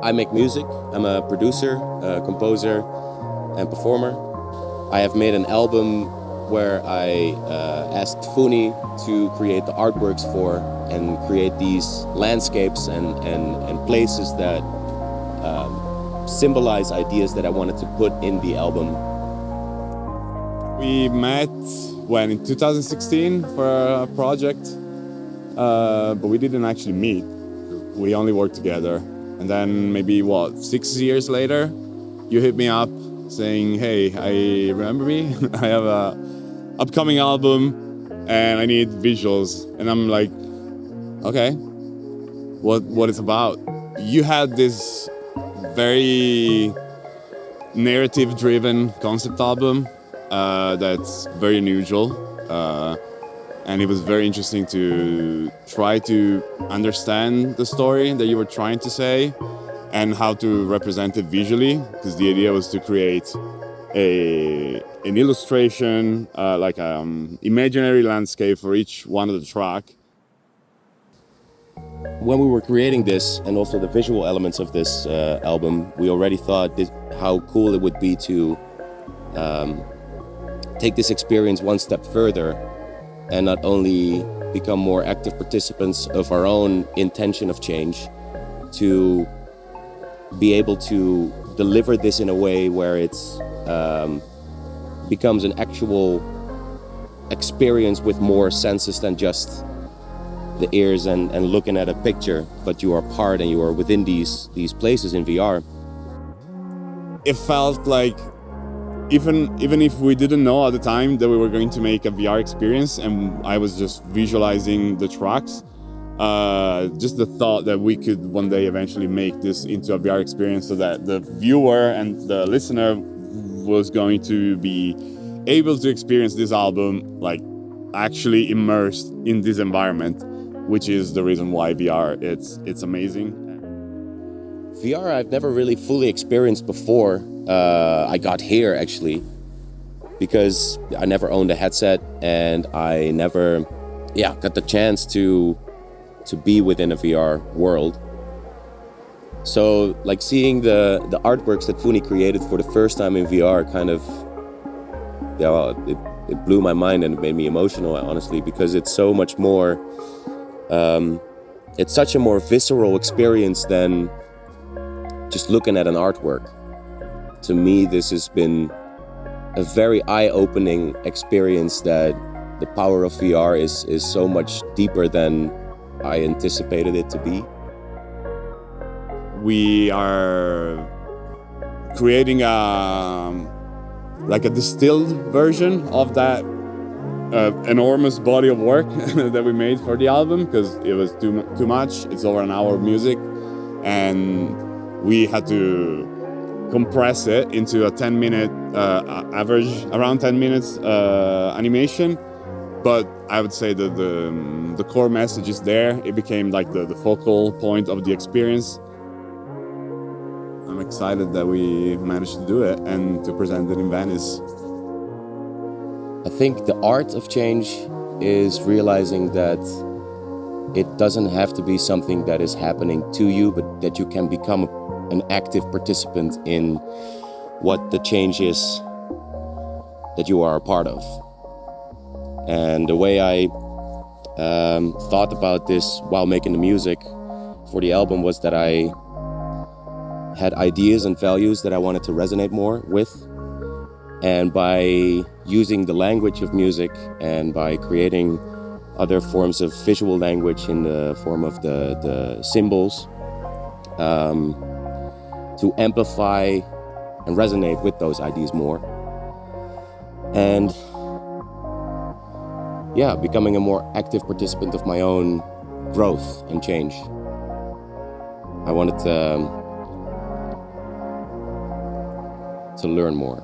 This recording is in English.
I make music. I'm a producer, a composer, and performer. I have made an album where I asked Fougnier to create the artworks for and create these landscapes and places that symbolize ideas that I wanted to put in the album. We met in 2016 for a project, but we didn't actually meet. We only worked together. And then maybe 6 years later, you hit me up saying, "Hey, I remember me. I have a upcoming album and I need visuals." And I'm like, okay, what it's about. You had this very narrative-driven concept album that's very unusual. And it was very interesting to try to understand the story that you were trying to say and how to represent it visually, because the idea was to create an illustration, like an imaginary landscape for each one of the track. When we were creating this and also the visual elements of this album, we already thought how cool it would be to take this experience one step further and not only become more active participants of our own intention of change, to be able to deliver this in a way where it's becomes an actual experience with more senses than just the ears and looking at a picture, but you are part and you are within these places in VR. It felt like even if we didn't know at the time that we were going to make a VR experience and I was just visualizing the tracks, just the thought that we could one day eventually make this into a VR experience so that the viewer and the listener was going to be able to experience this album like actually immersed in this environment, which is the reason why VR it's amazing. VR I've never really fully experienced before. I got here actually because I never owned a headset and I never got the chance to be within a VR world. So like seeing the artworks that Fougnier created for the first time in VR kind of it blew my mind and it made me emotional, honestly, because it's so much more it's such a more visceral experience than just looking at an artwork. To me, this has been a very eye-opening experience that the power of VR is so much deeper than I anticipated it to be. We are creating a distilled version of that enormous body of work that we made for the album, because it was too much. It's over an hour of music, and we had to compress it into a 10-minute average, around 10 minutes animation. But I would say that the core message is there. It became like the focal point of the experience. I'm excited that we managed to do it and to present it in Venice. I think the art of change is realizing that it doesn't have to be something that is happening to you, but that you can become an active participant in what the change is that you are a part of. And the way I thought about this while making the music for the album was that I had ideas and values that I wanted to resonate more with. And by using the language of music and by creating other forms of visual language in the form of the symbols, to amplify and resonate with those ideas more. And becoming a more active participant of my own growth and change. I wanted to learn more.